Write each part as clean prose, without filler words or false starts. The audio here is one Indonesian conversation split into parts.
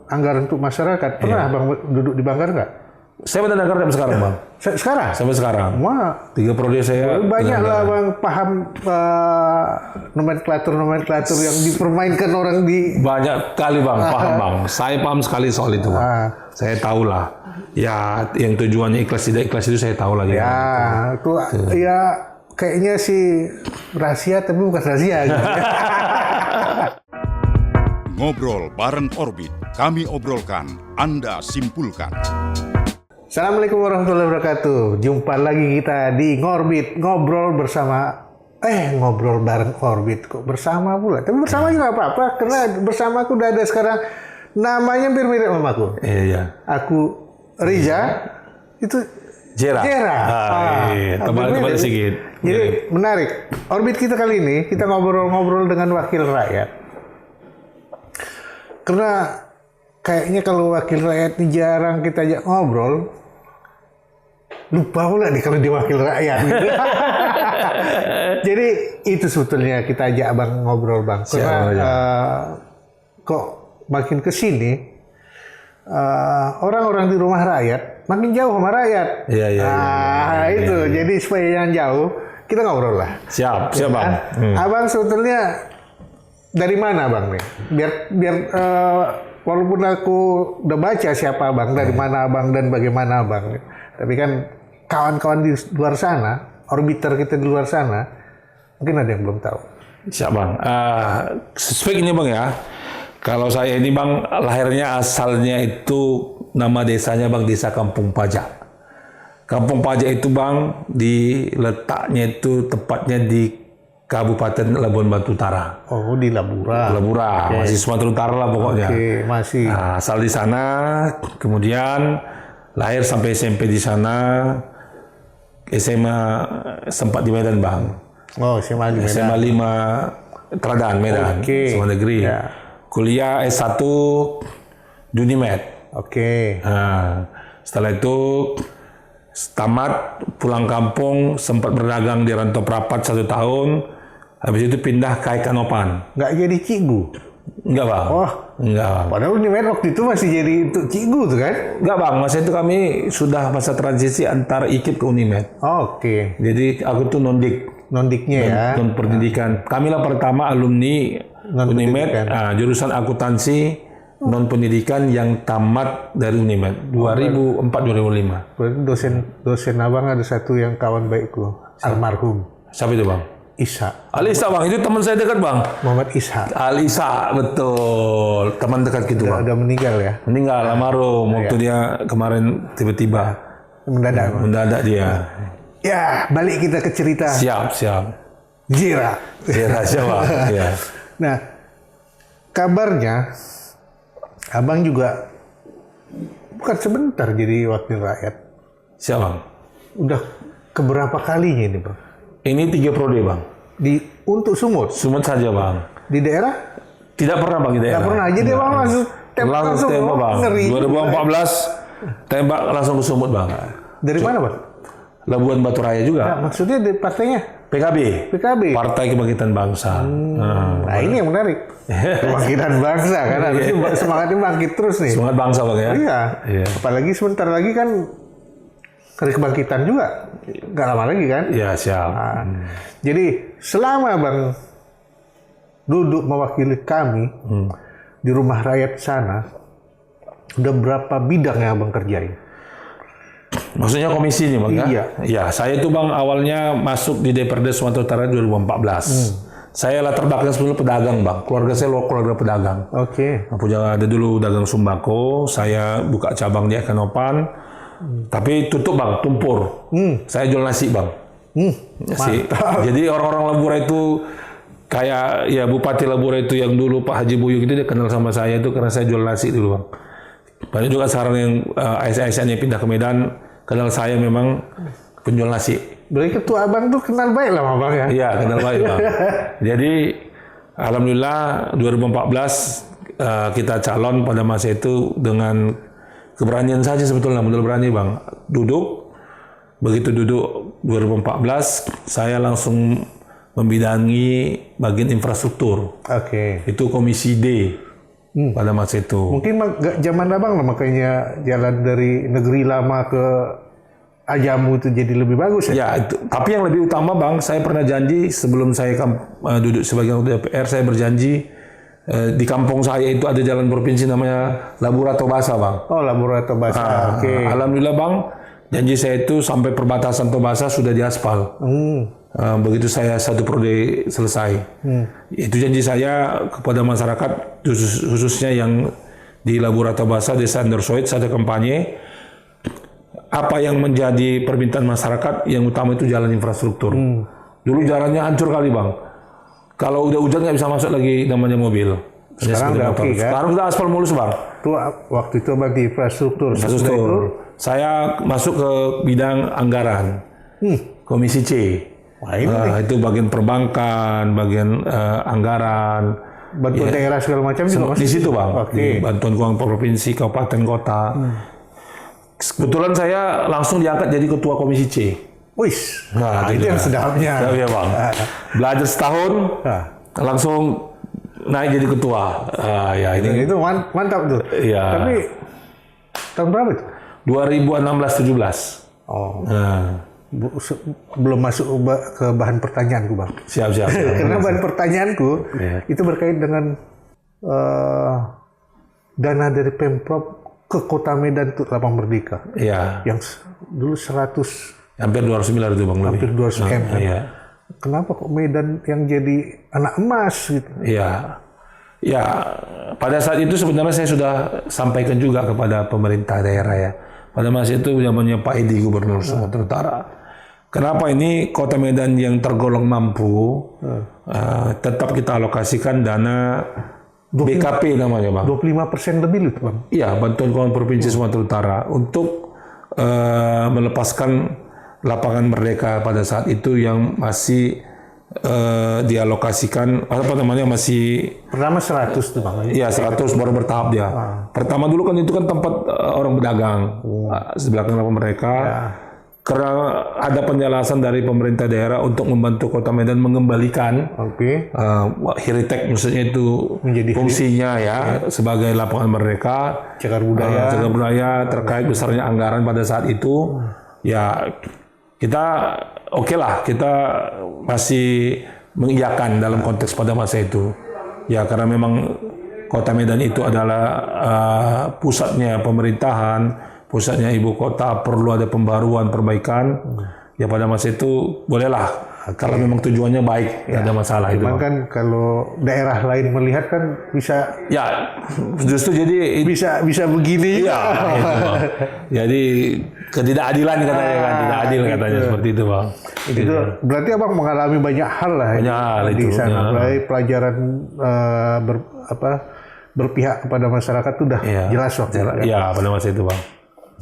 anggaran untuk masyarakat. Pernah Bang duduk di Banggar nggak? Saya benar sampai sekarang, Bang. Sekarang? Sampai sekarang. Wah, 3 periode saya. banyak lah Bang paham nomenklatur yang dipermainkan orang di... Banyak kali Bang, paham Bang. Saya paham sekali soal itu Bang. Saya tahu lah. Ya, yang tujuannya ikhlas tidak ikhlas itu saya tahu lah. Ya, itu ya kayaknya sih rahasia tapi bukan rahasia. Gitu. Ngobrol bareng Orbit, kami obrolkan, Anda simpulkan. Assalamualaikum warahmatullahi wabarakatuh. Jumpa lagi kita di Ngorbit, ngobrol bersama ngobrol bareng Orbit. Kok bersama pula? Tapi bersama juga apa-apa karena bersama aku udah ada sekarang namanya hampir mirip sama aku. Iya. Aku Riza, itu Jera. Iya. Teman-teman sedikit. Jadi menarik. Orbit kita kali ini kita ngobrol-ngobrol dengan wakil rakyat. Karena kayaknya kalau wakil rakyat ini jarang kita ajak ngobrol, lupa pula nih kalau dia wakil rakyat. Gitu. Jadi itu sebetulnya kita ajak Abang ngobrol Bang. Karena kok makin ke sini orang-orang di rumah rakyat makin jauh sama rakyat. Iya. Itu. Jadi supaya jangan jauh, kita ngobrol lah. Siap Bang. Abang sebetulnya dari mana Bang nih? Biar walaupun aku udah baca siapa Abang, dari mana Abang dan bagaimana Abang. Tapi kan kawan-kawan di luar sana, orbiter kita di luar sana, mungkin ada yang belum tahu. Siap Bang. Spek ini Bang ya. Kalau saya ini Bang, lahirnya asalnya itu nama desanya Bang, Desa Kampung Pajak. Kampung Pajak itu Bang, letaknya itu tepatnya di Kabupaten Labuan Batu Utara. Oh, di Labura. Masih Sumatera Utara lah pokoknya. Masih. Nah, asal di sana, kemudian lahir sampai SMP di sana, SMA sempat di Medan Bang. Oh, SMA di Medan. SMA 5 Teradan Medan, SMA negeri. Ya. Kuliah S1 Dunimed. Nah, setelah itu tamat, pulang kampung, sempat berdagang di Rantau Prapat 1 tahun. Habis itu pindah ke Kanopan. Nggak jadi cikgu? Enggak Bang. Oh, enggak Bang. Padahal Unimed waktu itu masih jadi untuk cikgu tuh kan? Enggak Bang, masa itu kami sudah masa transisi antara IKIP ke Unimed. Jadi aku tuh Nondiknya ya. Non pendidikan. Kami lah pertama alumni Unimed, jurusan akuntansi non pendidikan yang tamat dari Unimed 2004-2005. Berarti dosen Abang ada satu yang kawan baikku, almarhum. Siapa itu Bang? Isa. Alisa Bang, itu teman saya dekat Bang. Muhammad Isa. Alisa, betul. Teman dekat gitu Bang. Udah meninggal ya? Meninggal, almarhum. Waktu dia kemarin tiba-tiba. Mendadak dia. Ya, balik kita ke cerita. Siap. Jera siapa? Ya. Nah, kabarnya Abang juga bukan sebentar jadi wakil rakyat. Siap Bang. Udah keberapa kalinya ini Bang? Ini 3 periode Bang. Untuk Sumut? Sumut saja Bang. Di daerah? Tidak pernah Bang di daerah. Tidak pernah. Jadi Bang langsung tembak Bang. Ngeri. 2014 tembak langsung ke Sumut Bang. Dari mana Bang? Labuan Batu Raya juga. Nah, maksudnya di partainya? PKB. Partai Kebangkitan Bangsa. Nah ini yang menarik. Kebangkitan bangsa kan harusnya semangatnya bangkit terus nih. Semangat bangsa Bang ya. Iya. Apalagi sebentar lagi kan hari kebangkitan juga. Nggak lama lagi kan? Iya siap. Jadi selama Bang duduk mewakili kami di rumah rakyat sana, udah berapa bidang yang Abang kerjain? Maksudnya komisi ini Bang ya? Iya, saya itu Bang awalnya masuk di DPRD Sumatera Utara 2014. Saya latar belakang sebelum pedagang Bang. Keluarga saya keluarga pedagang. Punya ada dulu dagang sembako, saya buka cabang di Kanopan. Tapi tutup Bang, tumpur. Saya jual nasi Bang. Nasi. Jadi orang-orang Labura itu kayak ya Bupati Labura itu yang dulu Pak Haji Buyung itu dia kenal sama saya itu karena saya jual nasi dulu Bang. Banyak juga sekarang yang ASN yang pindah ke Medan kenal saya memang penjual nasi. Berarti ketua Abang tuh kenal baik lah sama Bang ya? Iya, kenal baik Bang. Jadi alhamdulillah 2014 kita calon pada masa itu dengan keberanian saja sebetulnya, betul berani Bang. Begitu duduk 2014 saya langsung membidangi bagian infrastruktur. Itu komisi D. pada masa itu. Mungkin nggak zaman abang lah, makanya jalan dari negeri lama ke Ajamu itu jadi lebih bagus ya? Ya, tapi yang lebih utama Bang, saya pernah janji sebelum saya duduk sebagai anggota DPR, saya berjanji di kampung saya itu ada jalan provinsi namanya Labura Tobasa Bang. Oh, Labura Tobasa, oke. Alhamdulillah Bang, janji saya itu sampai perbatasan Tobasa sudah diaspal. Begitu saya satu periode selesai. Itu janji saya kepada masyarakat, khususnya yang di Labura Tobasa, Desa Andersoid, satu kampanye. Apa yang menjadi permintaan masyarakat, yang utama itu jalan infrastruktur. Dulu jalannya hancur kali Bang. Kalau udah hujan nggak bisa masuk lagi namanya mobil. Sekarang udah oke kan? Sekarang udah aspal mulus Bang. Itu waktu itu bagi infrastruktur. Saya masuk ke bidang anggaran. Komisi C. Wah, ini itu bagian perbankan, bagian anggaran, bantuan daerah segala macam juga di situ Bang. Oke. Bantuan keuangan provinsi, kabupaten, kota. Kebetulan saya langsung diangkat jadi ketua komisi C. Wis, itu yang sedapnya. Ya Bang. Belajar setahun, langsung naik jadi ketua. Ya ini. Itu mantap tuh. Ya. Tapi tahun berapa itu? 2016-17. Oh. Belum masuk ke bahan pertanyaanku Bang. Siap. Karena bahan pertanyaanku itu berkait dengan dana dari Pemprov ke Kota Medan untuk Lapang Merdeka. Iya. Yang dulu 100, hampir 200 miliar itu Bang. hampir 200 M. Iya. Kenapa kok Medan yang jadi anak emas gitu? Iya. Ya, pada saat itu sebenarnya saya sudah sampaikan juga kepada pemerintah daerah ya. Pada masa itu zamannya Pak Edi Gubernur Sumatera Utara. Kenapa ini Kota Medan yang tergolong mampu tetap kita alokasikan dana BKP namanya Bang. 25% lebih itu Bang. Iya, bantuan keuangan Provinsi Sumatera Utara untuk melepaskan lapangan merdeka pada saat itu yang masih dialokasikan masih pertama 100 tuh Bang. Iya 100 baru bertahap dia. Pertama dulu kan itu kan tempat orang berdagang sebelah lapangan mereka. Karena ada penjelasan dari pemerintah daerah untuk membantu Kota Medan mengembalikan heritage, maksudnya itu menjadi fungsinya sebagai lapangan mereka, cagar budaya terkait besarnya anggaran pada saat itu. Ya kita kita masih mengiyakan dalam konteks pada masa itu. Ya karena memang Kota Medan itu adalah pusatnya pemerintahan, pusatnya ibu kota, perlu ada pembaruan, perbaikan. Ya pada masa itu bolehlah, kalau memang tujuannya baik, tidak ada masalah itu. Cuman kan kalau daerah lain melihat kan bisa. Ya justru jadi bisa begini. Iya. Jadi ketidakadilan katanya kan, tidak adil katanya seperti itu Bang. Itu berarti Abang mengalami banyak hal lah di sana. Mulai pelajaran berpihak kepada masyarakat itu udah jelas waktu itu. Iya pada masa itu Bang.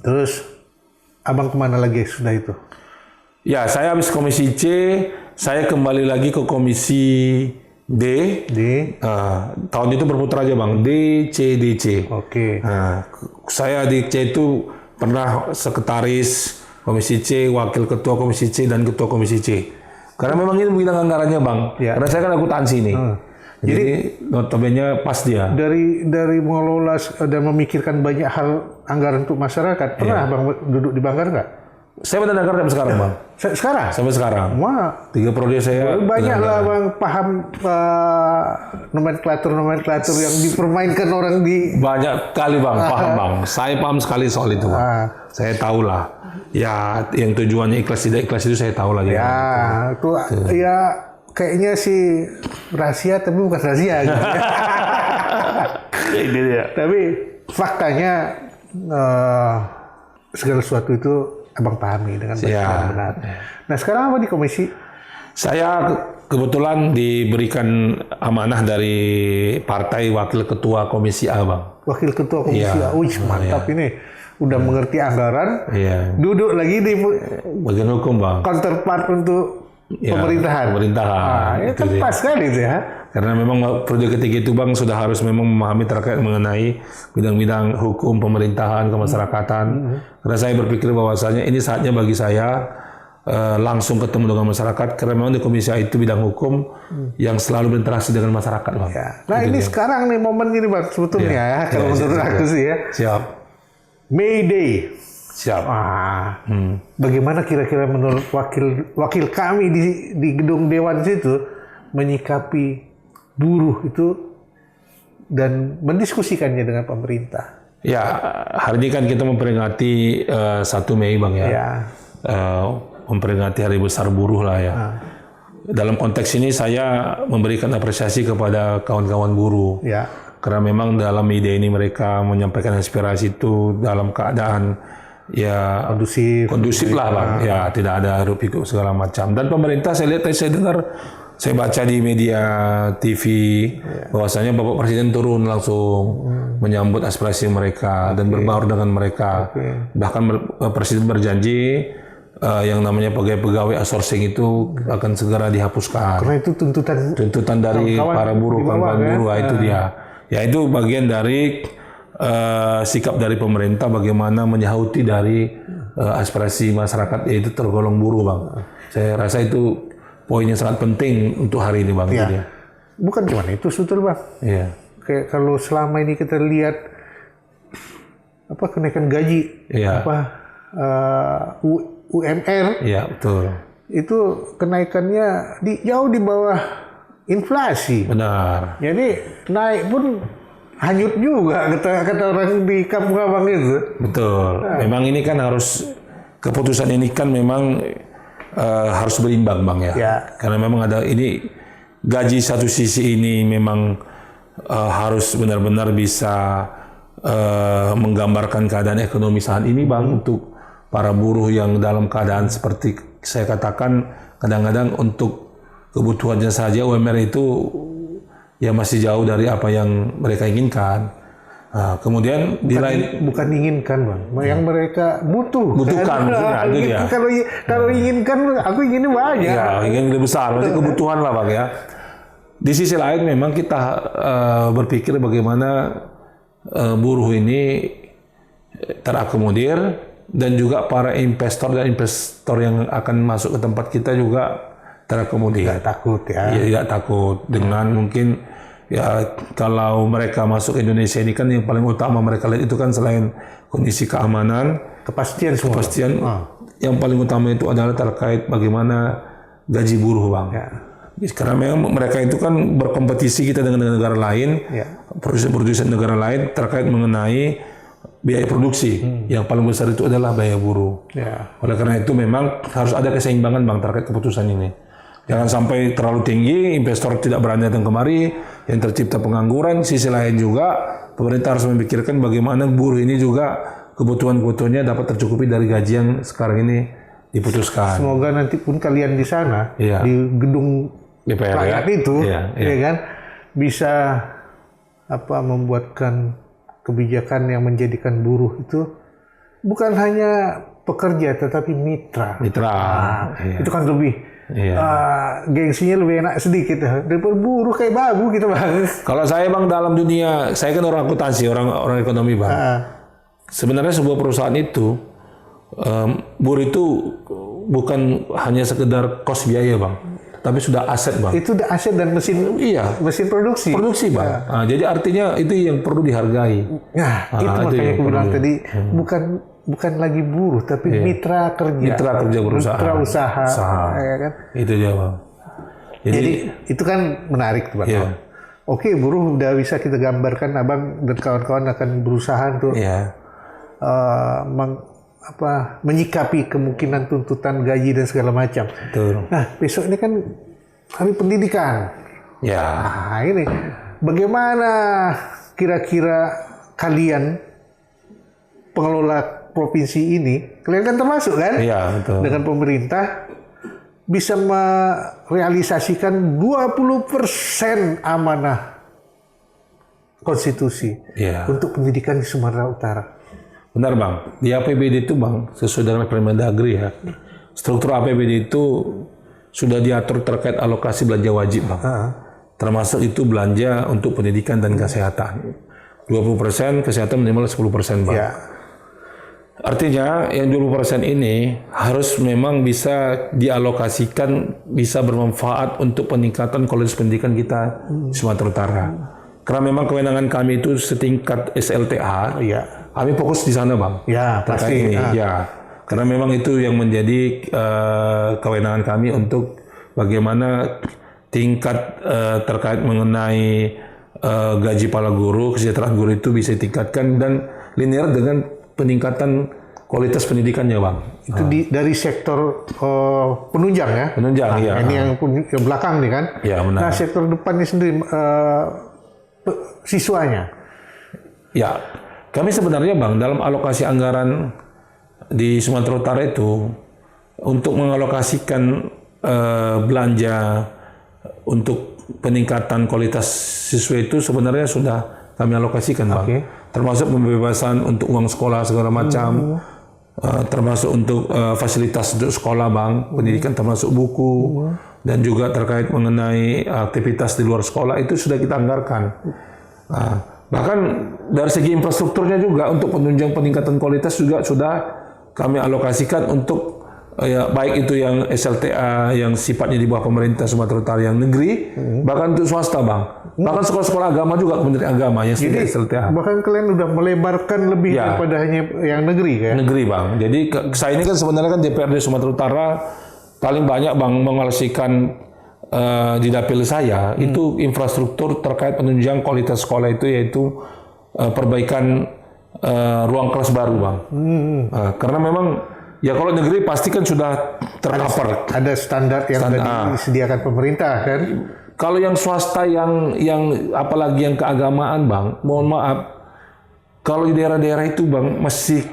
Terus Abang kemana lagi sudah itu? Ya saya habis komisi C, saya kembali lagi ke komisi D. Tahun itu berputar aja Bang, D, C, D, C. Oke. Saya di C itu pernah sekretaris komisi C, wakil ketua komisi C, dan ketua komisi C. Karena memang ini bidang anggarannya Bang. Karena saya kan akuntansi nih. Jadi notabene pas dia. Dari mengelola dan memikirkan banyak hal anggaran untuk masyarakat. Pernah Bang duduk di Banggar nggak? Saya benar anggaran sampai sekarang Bang. Sekarang? Sampai sekarang. Wah. 3 periode saya. Banyak lah Bang paham nomenklatur yang dipermainkan orang di. Banyak kali Bang, paham Bang. Saya paham sekali soal itu Bang. Saya tahu lah. Ya yang tujuannya ikhlas tidak ikhlas itu saya tahu lah. Itu ya. Kayaknya sih rahasia tapi bukan rahasia gitu. Tapi faktanya segala sesuatu itu Abang pahami dengan benar. Nah sekarang apa di komisi? Saya kebetulan diberikan amanah dari partai wakil ketua komisi A Bang. Wakil ketua komisi A, mantap ini. Udah mengerti anggaran, duduk lagi di bagian hukum Bang. Counterpart untuk pemerintahan. Itu pas sekali itu ya. Karena memang periode ketiga itu Bang sudah harus memang memahami terkait mengenai bidang-bidang hukum, pemerintahan, kemasyarakatan. Karena saya berpikir bahwasanya ini saatnya bagi saya langsung ketemu dengan masyarakat, karena memang di Komisi A itu bidang hukum yang selalu berinteraksi dengan masyarakat, Bang. Ya. Nah ini sekarang nih momen ini Bang sebetulnya ya, kalau menurut aku sih ya. Siap. May Day. Siap. Bagaimana kira-kira menurut wakil kami di gedung Dewan situ menyikapi buruh itu dan mendiskusikannya dengan pemerintah? Ya, hari ini kan kita memperingati 1 Mei, Bang ya. Ya. Memperingati Hari Besar Buruh lah ya. Dalam konteks ini saya memberikan apresiasi kepada kawan-kawan buruh. Ya. Karena memang dalam ide ini mereka menyampaikan aspirasi itu dalam keadaan ya kondusif lah, Bang. Ya, tidak ada hiruk pikuk segala macam. Dan pemerintah saya lihat, saya dengar, saya baca di media TV bahwasanya Bapak Presiden turun langsung menyambut aspirasi mereka dan berbaur dengan mereka. Bahkan Presiden berjanji yang namanya pegawai outsourcing itu akan segera dihapuskan. Karena itu tuntutan dari para buruh, kawan-kawan buruh, itu dia. Ya itu bagian dari sikap dari pemerintah bagaimana menyahauti dari aspirasi masyarakat yaitu tergolong buruh, Bang. Saya rasa itu poin yang sangat penting untuk hari ini, Bang. Ya. Bukan cuma itu sebetulnya, Bang. Iya. Kayak kalau selama ini kita lihat kenaikan gaji, UMR, iya betul. Itu kenaikannya jauh di bawah inflasi. Benar. Jadi naik pun hanyut juga kata orang di Kampung Abang itu. Betul. Memang ini kan keputusan ini kan memang harus berimbang, Bang ya. Karena memang ada ini gaji satu sisi ini memang harus benar-benar bisa menggambarkan keadaan ekonomi saat ini, Bang, untuk para buruh yang dalam keadaan seperti saya katakan kadang-kadang untuk kebutuhannya saja UMR itu ya masih jauh dari apa yang mereka inginkan. Kemudian bukan inginkan, Bang, yang mereka butuhkan. Kalau inginkan, aku inginnya banyak. Ya, ingin lebih besar, berarti kebutuhan lah, Bang ya. Di sisi lain memang kita berpikir bagaimana buruh ini terakomodir dan juga para investor yang akan masuk ke tempat kita juga terakomodir. Tidak takut dengan mungkin ya kalau mereka masuk Indonesia ini kan yang paling utama mereka lihat itu kan selain kondisi keamanan, kepastian yang paling utama itu adalah terkait bagaimana gaji buruh, Bang. Karena memang mereka itu kan berkompetisi kita dengan negara lain, produsen negara lain terkait mengenai biaya produksi. Yang paling besar itu adalah biaya buruh. Oleh karena itu memang harus ada keseimbangan, Bang, terkait keputusan ini. Jangan sampai terlalu tinggi, investor tidak berani datang kemari, yang tercipta pengangguran. Sisi lain juga pemerintah harus memikirkan bagaimana buruh ini juga kebutuhan-kebutuhannya dapat tercukupi dari gaji yang sekarang ini diputuskan. Semoga nanti pun kalian di sana di gedung DPR rakyat itu, kan, bisa membuatkan kebijakan yang menjadikan buruh itu bukan hanya pekerja tetapi mitra. Itu kan lebih gengsinya lebih enak sedikit daripada buruh kayak babu gitu, Bang. Kalau saya, Bang, dalam dunia, saya kan orang akuntansi, orang ekonomi, Bang. Sebenarnya sebuah perusahaan itu buruh itu bukan hanya sekedar kos biaya, Bang, tapi sudah aset, Bang. Itu udah aset dan mesin produksi, Bang. Jadi artinya itu yang perlu dihargai. Itu makanya aku bilang tadi bukan lagi buruh tapi mitra kerja berusaha. Mitra usaha. Ya kan? Itu dia, Bang. Jadi itu kan menarik, Bang. Oke, buruh udah bisa kita gambarkan, Abang dan kawan-kawan akan berusaha untuk menyikapi kemungkinan tuntutan gaji dan segala macam. Betul. Nah, besok ini kan hari pendidikan. Nah, ini bagaimana kira-kira kalian pengelola provinsi ini, kalian kan termasuk kan? Betul. Dengan pemerintah bisa merealisasikan 20% amanah konstitusi untuk pendidikan di Sumatera Utara. Benar, Bang. Di APBD itu, Bang, sesuai dengan Permendagri ya, struktur APBD itu sudah diatur terkait alokasi belanja wajib, Bang. Termasuk itu belanja untuk pendidikan dan kesehatan. 20%, kesehatan minimal 10%, Bang. Artinya yang 20% ini harus memang bisa dialokasikan, bisa bermanfaat untuk peningkatan kualitas pendidikan kita di Sumatera Utara. Karena memang kewenangan kami itu setingkat SLTA, kami fokus di sana Bang. Ya, pasti. Ya, karena memang itu yang menjadi kewenangan kami untuk bagaimana tingkat terkait mengenai gaji para guru, kesejahteraan guru itu bisa ditingkatkan dan linear dengan peningkatan kualitas pendidikannya Bang. Itu dari sektor penunjang ya? Penunjang, iya. Ini yang belakang nih kan? Iya, benar. Nah, sektor depannya sendiri, siswanya? Ya, kami sebenarnya Bang, dalam alokasi anggaran di Sumatera Utara itu, untuk mengalokasikan belanja untuk peningkatan kualitas siswa itu sebenarnya sudah kami alokasikan Bang. Termasuk pembebasan untuk uang sekolah segala macam, termasuk untuk fasilitas untuk sekolah Bang, pendidikan termasuk buku, dan juga terkait mengenai aktivitas di luar sekolah itu sudah kita anggarkan. Bahkan dari segi infrastrukturnya juga untuk penunjang peningkatan kualitas juga sudah kami alokasikan untuk baik itu yang SLTA yang sifatnya di bawah pemerintah Sumatera Utara yang negeri, bahkan untuk swasta Bang. Bahkan sekolah-sekolah agama juga, Kementerian Agama yang Jadi, SLTA. bahkan kalian udah melebarkan lebih daripada hanya yang negeri kan? Negeri Bang. Jadi saya ini kan sebenarnya kan DPRD Sumatera Utara paling banyak Bang mengalokasikan di dapil saya itu infrastruktur terkait penunjang kualitas sekolah itu yaitu perbaikan ruang kelas baru Bang. Karena memang ya kalau negeri pasti kan sudah tercover. Ada standar yang sudah disediakan pemerintah kan? Kalau yang swasta yang apalagi yang keagamaan Bang, mohon maaf, kalau di daerah-daerah itu Bang masih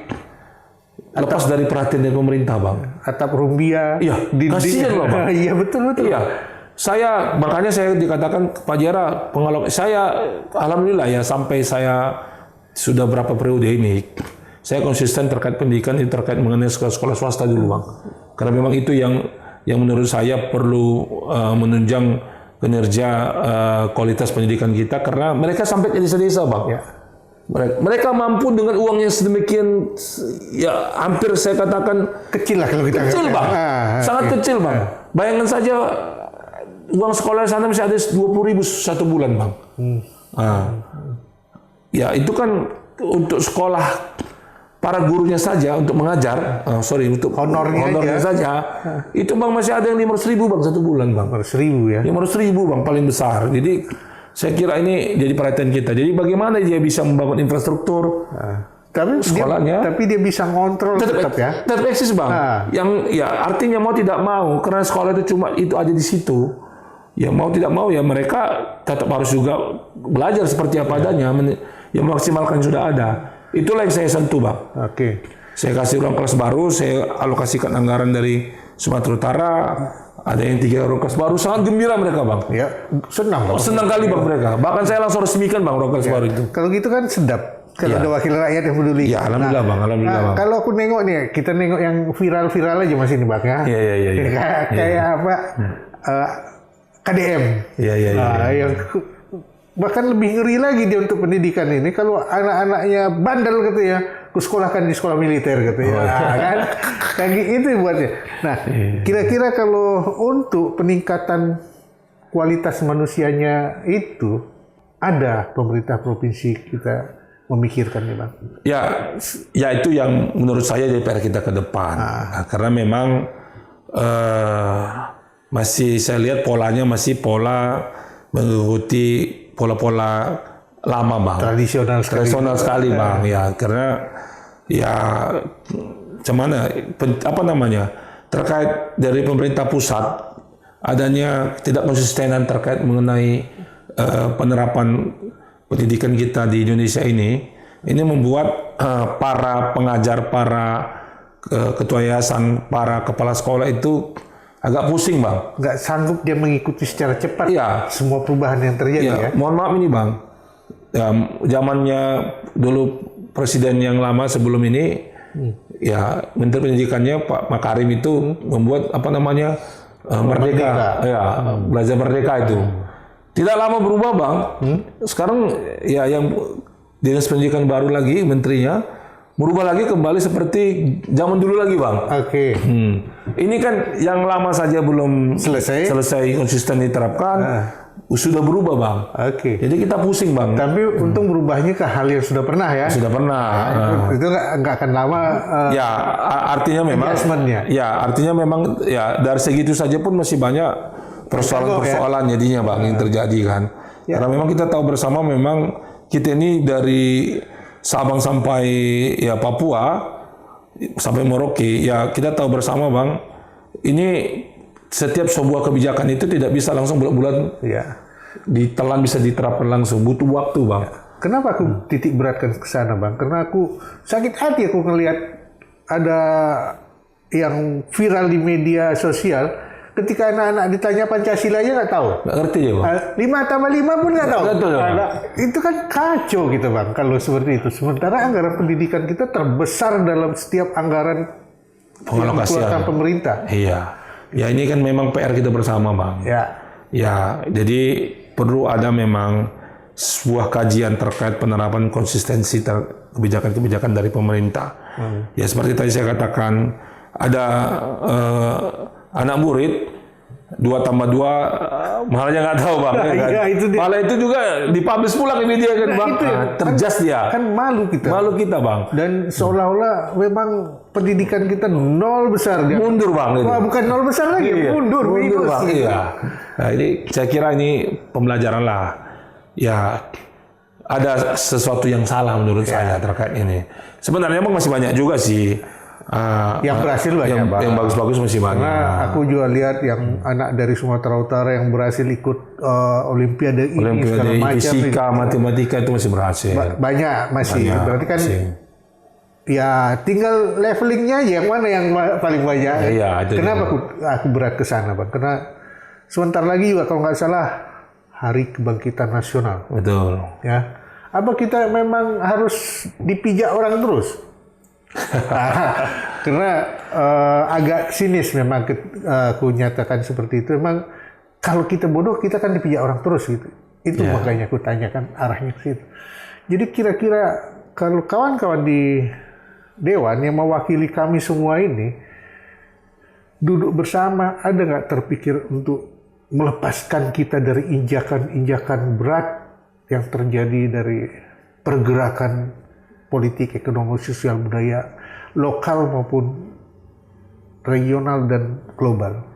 lepas dari perhatian dari pemerintah Bang. Atap rumbia. Iya, kasihan loh Bang. Iya betul. Iya, makanya saya dikatakan Pak Jera saya alhamdulillah ya sampai saya sudah berapa periode ini saya konsisten terkait pendidikan itu terkait mengenai sekolah-sekolah swasta dulu Bang. Karena memang itu yang menurut saya perlu menunjang kinerja kualitas pendidikan kita karena mereka sampai ke desa-desa Bang. Ya. Mereka mampu dengan uang yang sedemikian ya hampir saya katakan kecil lah kalau kita kecil Bang. Sangat kecil Bang. Bayangkan saja uang sekolah sana masih ada 20.000 satu bulan Bang. Ya itu kan untuk sekolah para gurunya saja untuk mengajar, untuk honornya saja, itu Bang masih ada yang 500.000 Bang satu bulan Bang. 500.000 ya? 500.000 Bang paling besar. Jadi saya kira ini jadi perhatian kita. Jadi bagaimana dia bisa membangun infrastruktur tapi sekolahnya? Tapi dia bisa ngontrol tetap ya? Tetap eksis Bang. Yang ya artinya mau tidak mau karena sekolah itu cuma itu aja di situ. Ya mau tidak mau ya mereka tetap harus juga belajar seperti apa adanya, yang memaksimalkan yang sudah ada. Itulah yang saya sentuh Bang. Saya kasih ruang kelas baru, saya alokasikan anggaran dari Sumatera Utara, ada yang 3 ruang kelas baru, sangat gembira mereka Bang. Ya, senang Bang. Senang kali Bang mereka. Bahkan saya langsung resmikan Bang ruang kelas baru itu. Kalau gitu kan sedap. Kalau ada wakil rakyat yang peduli. Ya, alhamdulillah Bang, alhamdulillah Bang. Kalau aku nengok nih, kita nengok yang viral-viral aja Mas ini Bang ya. Iya. Kayak apa? KDM. Iya. Yang bahkan lebih ngeri lagi dia untuk pendidikan ini kalau anak-anaknya bandel gitu ya, kusekolahkan di sekolah militer gitu ya. Kan kayak gitu buatnya. Nah, kira-kira kalau untuk peningkatan kualitas manusianya itu ada pemerintah provinsi kita memikirkan nih Bang? Ya itu yang menurut saya DPR kita ke depan. Karena memang masih saya lihat polanya masih pola mengikuti pola-pola lama Bang. Tradisional sekali Bang. Ya karena ya terkait dari pemerintah pusat adanya tidak konsistenan terkait mengenai penerapan pendidikan kita di Indonesia ini membuat para pengajar, para ketua yayasan, para kepala sekolah itu agak pusing Bang. Nggak sanggup dia mengikuti secara cepat semua perubahan yang terjadi ya. Mohon maaf ini Bang, zamannya dulu presiden yang lama sebelum ini, ya Menteri Pendidikannya Pak Makarim itu membuat Merdeka. Belajar Merdeka itu. Tidak lama berubah Bang. Sekarang ya yang Dinas Pendidikan baru lagi menterinya berubah lagi kembali seperti zaman dulu lagi, Bang. Oke. Ini kan yang lama saja belum selesai konsisten diterapkan, sudah berubah, Bang. Oke. Jadi kita pusing, Bang. Tapi untung berubahnya ke hal yang sudah pernah ya. Sudah pernah. Itu nggak akan lama. Ya, artinya memang. Ya, artinya memang ya dari segitu saja pun masih banyak persoalan-persoalan jadinya, Bang, yang terjadi kan. Karena memang kita tahu bersama memang kita ini dari Sabang sampai ya Papua sampai Merauke, ya kita tahu bersama, Bang, ini setiap sebuah kebijakan itu tidak bisa langsung bulan-bulan ditelan bisa diterapkan langsung, butuh waktu, Bang. Kenapa aku titik beratkan ke sana, Bang? Karena aku sakit hati aku ngelihat ada yang viral di media sosial. Ketika anak-anak ditanya Pancasila aja nggak tahu. Nggak ngerti ya, Bang? 5+5 pun nggak tahu. Betul, itu kan kacau gitu, Bang, kalau seperti itu. Sementara anggaran pendidikan kita terbesar dalam setiap anggaran yang dikeluarkan pemerintah. Iya. Ya ini kan memang PR kita bersama, Bang. Ya, jadi perlu ada memang sebuah kajian terkait penerapan konsistensi kebijakan-kebijakan dari pemerintah. Ya seperti tadi saya katakan, ada anak murid 2+2 mahalnya nggak tahu, Bang. Malah itu juga dipublish pula ke media kan, Bang. Terjas dia. Kan malu kita. Malu kita, Bang. Dan seolah-olah memang pendidikan kita nol besar. Mundur, Bang. Wah, bukan nol besar lagi, mundur, Bang. Iya. Nah, ini saya kira ini pembelajaran lah. Ya, ada sesuatu yang salah menurut saya terkait ini. Sebenarnya Bang masih banyak juga sih. Yang berhasil banyak, Bang. Yang bagus-bagus masih banyak. Karena aku juga lihat yang anak dari Sumatera Utara yang berhasil ikut Olimpiade segala macam. Fisika, matematika itu masih berhasil. Banyak masih. Berarti kan ya tinggal levelingnya aja yang mana yang paling banyak. Kenapa aku berat ke sana, Bang? Karena sebentar lagi juga kalau nggak salah Hari Kebangkitan Nasional. Betul. Ya. Apa kita memang harus dipijak orang terus? Karena agak sinis memang aku nyatakan seperti itu. Memang kalau kita bodoh kita kan dipijak orang terus gitu. Itu makanya aku tanyakan arahnya ke situ. Jadi kira-kira kalau kawan-kawan di Dewan yang mewakili kami semua ini duduk bersama, ada nggak terpikir untuk melepaskan kita dari injakan-injakan berat yang terjadi dari pergerakan politik, ekonomi, sosial, budaya, lokal maupun regional dan global?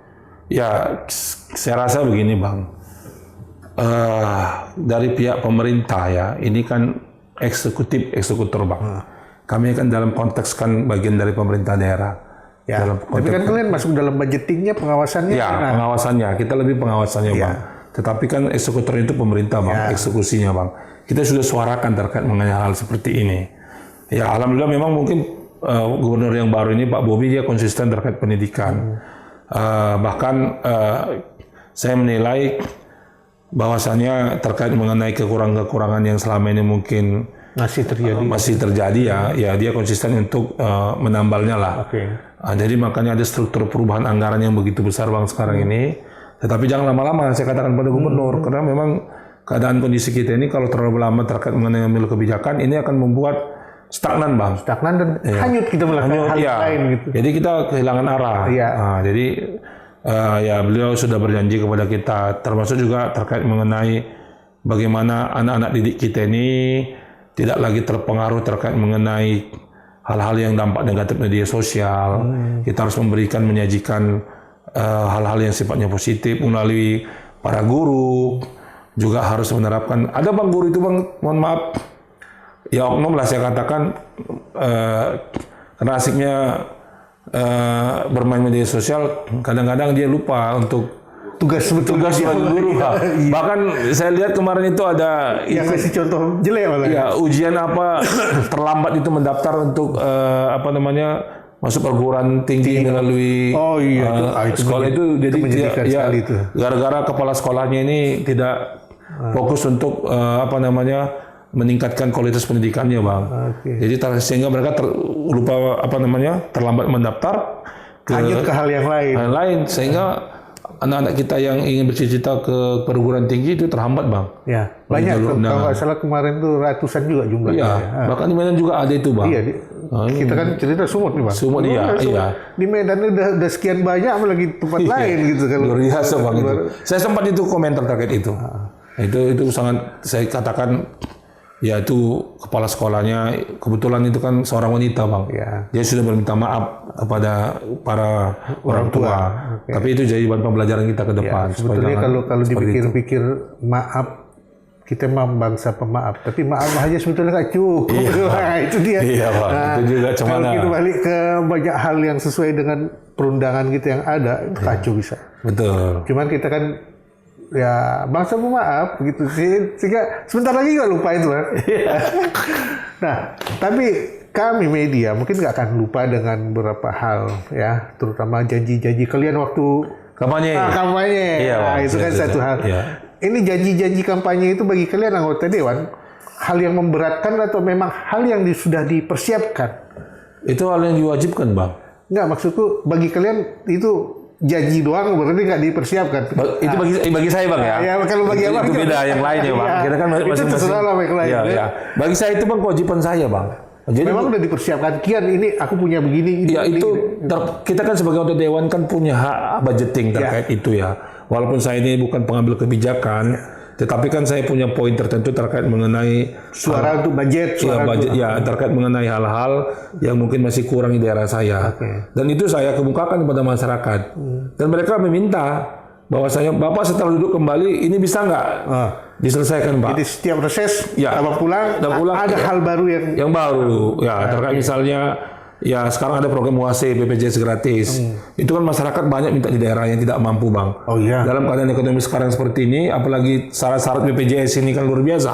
Ya, saya rasa begini, Bang. Dari pihak pemerintah ya, ini kan eksekutor, Bang. Kami kan dalam konteks kan bagian dari pemerintah daerah. Ya, tapi kan kalian masuk dalam budgetingnya, pengawasannya. Ya, pengawasannya. Kita lebih pengawasannya, Bang. Tetapi kan eksekutor itu pemerintah, Bang. Eksekusinya, Bang. Kita sudah suarakan terkait mengenai hal seperti ini. Ya, alhamdulillah memang mungkin gubernur yang baru ini Pak Bobi dia konsisten terkait pendidikan. Bahkan saya menilai bahwasannya terkait mengenai kekurangan-kekurangan yang selama ini mungkin masih terjadi ya dia konsisten untuk menambalnya lah. Jadi makanya ada struktur perubahan anggaran yang begitu besar, Bang, sekarang ini. Tetapi jangan lama-lama, saya katakan pada gubernur, karena memang keadaan kondisi kita ini kalau terlalu lama terkait mengenai mengambil kebijakan ini akan membuat stagnan, Bang. Stagnan dan hanyut kita melakukan hal lain gitu. Jadi kita kehilangan arah. Jadi ya beliau sudah berjanji kepada kita, termasuk juga terkait mengenai bagaimana anak-anak didik kita ini tidak lagi terpengaruh terkait mengenai hal-hal yang dampak negatif media sosial. Kita harus menyajikan hal-hal yang sifatnya positif melalui para guru. Juga harus menerapkan. Ada, Bang, guru itu, Bang, mohon maaf, ya oknum lah saya katakan, karena asiknya bermain media sosial, kadang-kadang dia lupa untuk tugas sebagai guru. Bahkan saya lihat kemarin itu ada yang kasih contoh jelek malah. Ya, ujian apa terlambat itu mendaftar untuk masuk perguruan tinggi melalui sekolah itu. Jadi gara-gara kepala sekolahnya ini tidak fokus untuk meningkatkan kualitas pendidikannya, Bang. Jadi sehingga mereka terlambat mendaftar lanjut ke hal yang lain. Sehingga anak-anak kita yang ingin bercita-cita ke perguruan tinggi itu terhambat, Bang. Ya, banyak. Kalau nggak salah kemarin tuh ratusan juga jumlahnya. Iya, bahkan di Medan juga ada itu, Bang. Iya, kita kan cerita Sumut nih Bang. Sumut iya. Di Medan udah sekian banyak apalagi tempat lain gitu kan. Luar biasa Bang itu. Saya sempat itu komentar terkait itu. Itu sangat saya katakan ya itu kepala sekolahnya kebetulan itu kan seorang wanita Bang. Ya. Dia sudah meminta maaf kepada para orang tua. Okay. Tapi itu jadi bahan pembelajaran kita ke depan. Ya, sebetulnya kalau dipikir-pikir maaf kita memang bangsa pemaaf, tapi maaf aja sebetulnya nggak cukup. Nah, itu dia. Iya Bang. Itu juga Kalau kita balik ke banyak hal yang sesuai dengan perundangan kita yang ada, itu kacau bisa. Betul. Cuman kita kan ya bangsa pemaaf gitu sehingga sebentar lagi nggak lupa itu kan. Nah, tapi kami media mungkin nggak akan lupa dengan beberapa hal ya, terutama janji-janji kalian waktu kampanye. Iya, nah, itu kan satu hal. Iya. Ini janji-janji kampanye itu bagi kalian anggota dewan hal yang memberatkan atau memang hal yang sudah dipersiapkan? Itu hal yang diwajibkan Bang. Enggak, maksudku bagi kalian itu janji doang berarti nggak dipersiapkan. Itu bagi saya Bang ya. Ya kalau bagi itu beda yang lainnya Bang. Kita kan masing-masing. Itu terserah lah yang lain. Ya. Bagi saya itu Bang kewajiban saya Bang. Jadi memang udah dipersiapkan kian ini aku punya begini. Ya itu kita kan sebagai anggota dewan kan punya hak budgeting terkait itu ya. Walaupun saya ini bukan pengambil kebijakan, tetapi kan saya punya poin tertentu terkait mengenai suara untuk budget, terkait mengenai hal-hal yang mungkin masih kurang di daerah saya. Dan itu saya kemukakan kepada masyarakat. Dan mereka meminta bahwasanya Bapak setelah duduk kembali ini bisa nggak diselesaikan Pak? Jadi setiap reses, Abang pulang, ada hal baru yang baru ya terkait misalnya. Ya sekarang ada program UAC BPJS gratis. Itu kan masyarakat banyak minta di daerah yang tidak mampu Bang. Oh iya. Dalam keadaan ekonomi sekarang seperti ini, apalagi syarat-syarat BPJS ini kan luar biasa.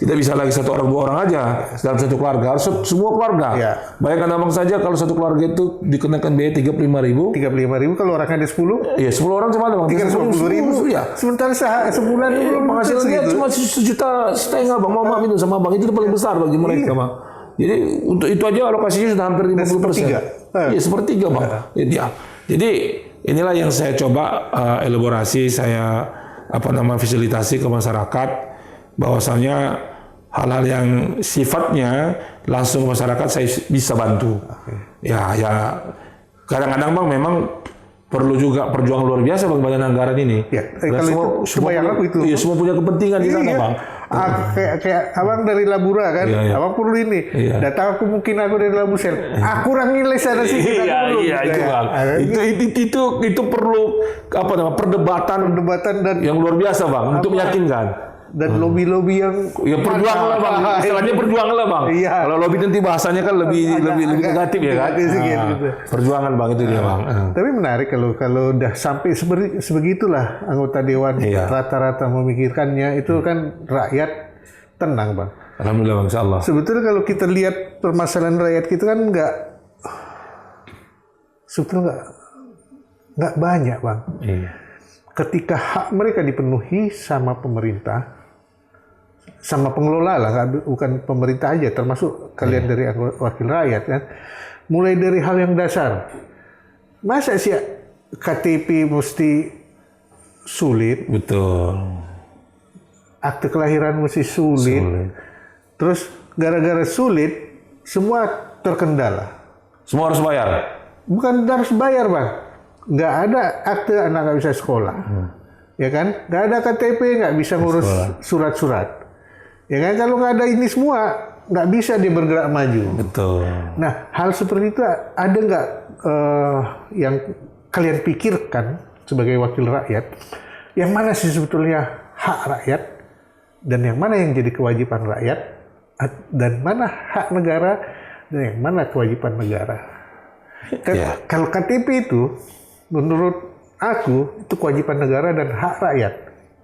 Tidak bisa lagi satu orang dua orang aja dalam satu keluarga, harus semua keluarga. Ya. Bayangkan Abang saja kalau satu keluarga itu dikenakan biaya 35.000. 35.000 kalau orangnya ada 10? Iya 10 orang cuma ada Bang. 30.000 ya. Sementara sebulan itu penghasilannya cuma 1,5 juta Bang. Mau minum sama Bang itu paling besar bagi mereka Bang. Jadi untuk itu aja alokasinya sudah hampir 50%. Iya, sepertiga Bang. Ya. Jadi inilah yang saya coba elaborasi, saya fasilitasi ke masyarakat bahwasanya hal-hal yang sifatnya langsung masyarakat saya bisa bantu. Ya kadang-kadang Bang memang perlu juga perjuangan luar biasa bagi badan anggaran ini. Ya, kalau semua punya kepentingan di sana Bang. Kayak Abang dari Labura kan, Abang perlu ini. Data aku dari Labusel. Aku kurang nilai sana sih. Iya itu Bang. Itu perlu perdebatan dan yang luar biasa Bang untuk meyakinkan. Dan lobby-lobby yang perjuangan lah Bang. Istilahnya perjuangan lah Bang. Iya. Kalau lobby nanti bahasanya kan lebih negatif ya kan. Gitu. Perjuangan Bang itu dia Bang. Tapi menarik kalau udah sampai sebegitulah anggota dewan rata-rata memikirkannya itu kan rakyat tenang Bang. Alhamdulillah Bang, insyaallah. Sebetulnya kalau kita lihat permasalahan rakyat kita kan nggak banyak Bang. Iya. Ketika hak mereka dipenuhi sama pemerintah, sama pengelola lah, bukan pemerintah aja, termasuk kalian dari wakil rakyat kan. Mulai dari hal yang dasar. Masa sih KTP mesti sulit? Betul. Akte kelahiran mesti sulit. Terus gara-gara sulit, semua terkendala. Semua harus bayar? Bukan harus bayar Bang. Nggak ada akte anak nggak bisa sekolah. Ya kan? Nggak ada KTP, nggak bisa ngurus surat-surat. Ya kan? Kalau nggak ada ini semua, nggak bisa dia bergerak maju. Betul. Nah, hal seperti itu ada nggak yang kalian pikirkan sebagai wakil rakyat? Yang mana sih sebetulnya hak rakyat dan yang mana yang jadi kewajiban rakyat dan mana hak negara dan yang mana kewajiban negara? Kalau KTP itu menurut aku itu kewajiban negara dan hak rakyat.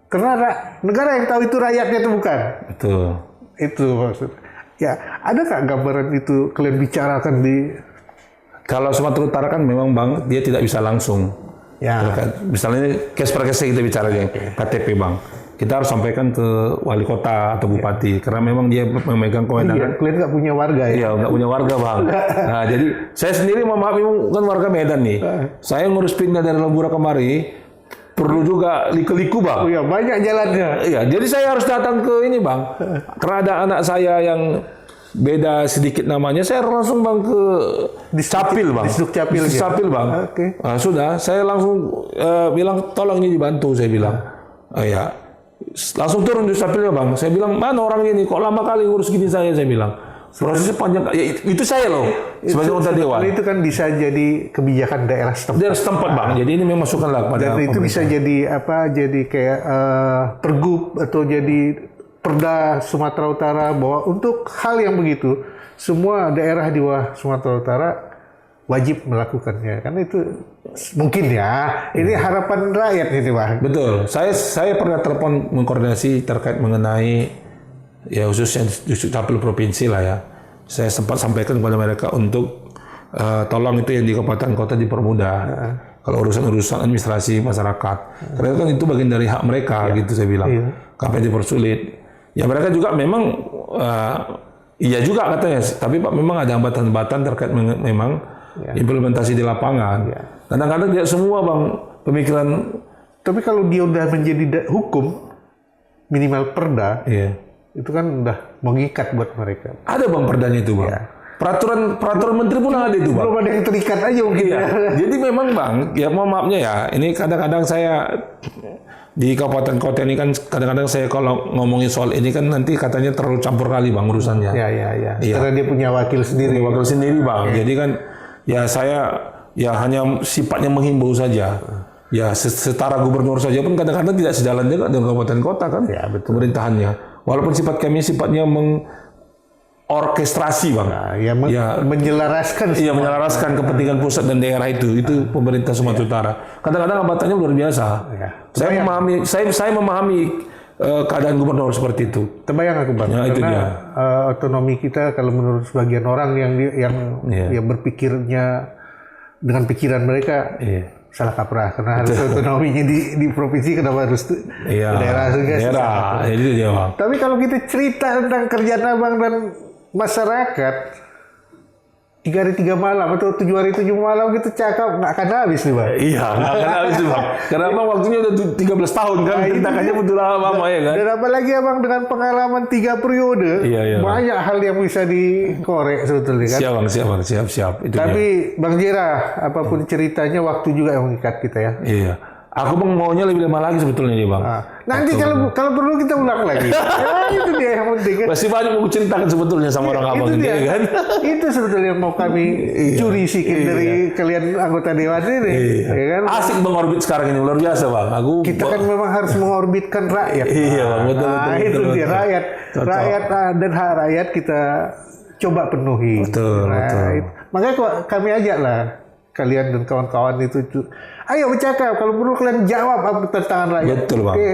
Karena negara yang tahu itu rakyatnya itu bukan. Betul. Itu maksudnya. Ya, ada nggak gambaran itu kalian bicarakan di? Kalau Sumatera Utara kan memang Bang dia tidak bisa langsung. Ya. Misalnya case per case kita bicaranya KTP Bang. Kita harus sampaikan ke wali kota atau bupati karena memang dia memegang kewenangan. Kalian nggak punya warga ya? Iya, nggak punya warga Bang. Nah, jadi saya sendiri memang kan warga Medan nih. Saya ngurus pindah dari Labura kemari perlu juga liku-liku Bang. Oh iya, banyak jalannya. Iya, jadi saya harus datang ke ini Bang. Karena ada anak saya yang beda sedikit namanya, saya langsung bang ke Capil bang. Disduk Capil, Disduk Capil bang. Oke. Nah, sudah, saya langsung bilang tolong ini dibantu, saya bilang. Ya, langsung turun di Capilnya bang. Saya bilang mana orang ini kok lama kali ngurus gini saya bilang. Prosesnya panjang. Ya, itu saya loh sebagai anggota dewan. Itu kan bisa jadi kebijakan daerah setempat. Daerah setempat bang. Jadi ini memang masukkanlah kepada Dan itu bisa jadi apa? Jadi kayak pergub atau jadi Perda Sumatera Utara bahwa untuk hal yang begitu semua daerah di bawah Sumatera Utara wajib melakukannya. Karena itu mungkin ya. Ini harapan rakyat ini bang. Betul. Saya pernah telepon mengkoordinasi terkait mengenai ya khususnya di Capil provinsi lah ya. Saya sempat sampaikan kepada mereka untuk tolong itu yang di kabupaten kota dipermudah. Kalau urusan-urusan administrasi masyarakat, karena kan itu bagian dari hak mereka gitu saya bilang. Kapan dipersulit? Ya mereka juga memang iya juga katanya, tapi Pak memang ada hambatan-hambatan terkait memang implementasi di lapangan. Kadang-kadang tidak semua bang pemikiran. Tapi kalau dia udah menjadi hukum minimal perda, itu kan udah mengikat buat mereka. Ada bang perdanya itu bang. Peraturan menteri pun ada itu bang. Belum ada yang terikat aja mungkin. Jadi memang bang, ya mohon maafnya ya, ini kadang-kadang saya di kabupaten kota ini kan kadang-kadang saya kalau ngomongin soal ini kan nanti katanya terlalu campur kali bang urusannya. Iya. Karena dia punya wakil sendiri. Wakil sendiri bang. Jadi kan ya saya ya hanya sifatnya menghimbau saja. Ya setara gubernur saja pun kadang-kadang tidak sejalan juga dengan kabupaten kota kan. Ya, betul. Pemerintahannya. Walaupun sifat kami sifatnya orkestrasi bang, menyelaraskan. Iya menyelaraskan kepentingan pusat dan daerah itu pemerintah Sumatera Utara. Kadang-kadang hambatannya luar biasa. Saya memahami keadaan gubernur seperti itu. Terbayang aku bang, karena otonomi kita kalau menurut sebagian orang yang berpikirnya dengan pikiran mereka salah kaprah, karena harus otonominya di provinsi, kenapa harus daerah juga. Itu dia bang. Tapi kalau kita cerita tentang kerjaan abang dan masyarakat 3 hari 3 malam atau 7 hari 7 malam gitu cakap nggak akan habis nih bang. Iya nggak akan habis nih bang. Karena abang waktunya udah 13 tahun kan. Tindakannya betul lama ya kan. Dan apalagi abang dengan pengalaman 3 periode, banyak hal yang bisa dikorek sebetulnya kan. Siap. Tapi Bang Jera, apapun ceritanya waktu juga yang mengikat kita ya. Iya. Aku maunya lebih lama lagi sebetulnya nih bang. Nanti kalau perlu kita ulang lagi. Itu dia yang penting kan. Masih banyak mau ceritakan sebetulnya sama orang abang ini kan. Itu sebetulnya yang mau kami curi sikit dari kalian anggota dewan ini. Ya kan? Asik mengorbit sekarang ini luar biasa bang. Kita kan memang harus mengorbitkan rakyat. Iya bang, betul. Itu dia rakyat dan hak rakyat kita coba penuhi. Betul. Makanya kami ajak lah kalian dan kawan-kawan itu, ayo bercakap, kalau perlu kalian jawab apa tantangan rakyat. Betul bang. Oke.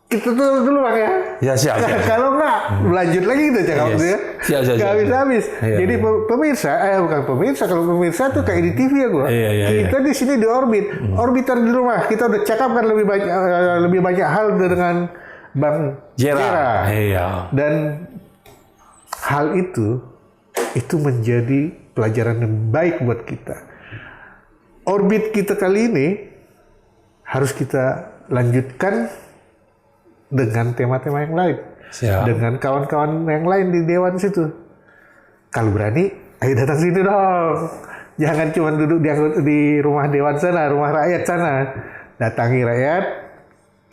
Kita tutup dulu bang ya. Ya siap. Kalau enggak, lanjut lagi kita cakap itu ya. Siap. Gak habis-habis. Jadi pemirsa, bukan pemirsa, kalau pemirsa tuh kayak di TV ya gua. Kita di sini di orbit, orbiter di rumah. Kita udah cakapkan lebih banyak hal dengan Bang Jera. Dan hal itu menjadi pelajaran yang baik buat kita. Orbit kita kali ini harus kita lanjutkan dengan tema-tema yang lain. Dengan kawan-kawan yang lain di dewan situ. Kalau berani, ayo datang sini dong. Jangan cuma duduk di rumah dewan sana, rumah rakyat sana. Datangi rakyat,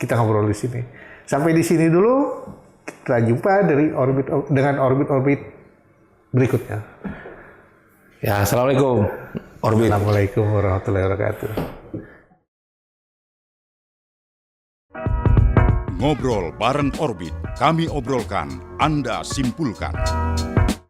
kita ngobrol di sini. Sampai di sini dulu, kita jumpa dengan orbit berikutnya. Ya, assalamualaikum. Assalamualaikum warahmatullahi wabarakatuh. Ngobrol bareng Orbit, kami obrolkan, Anda simpulkan.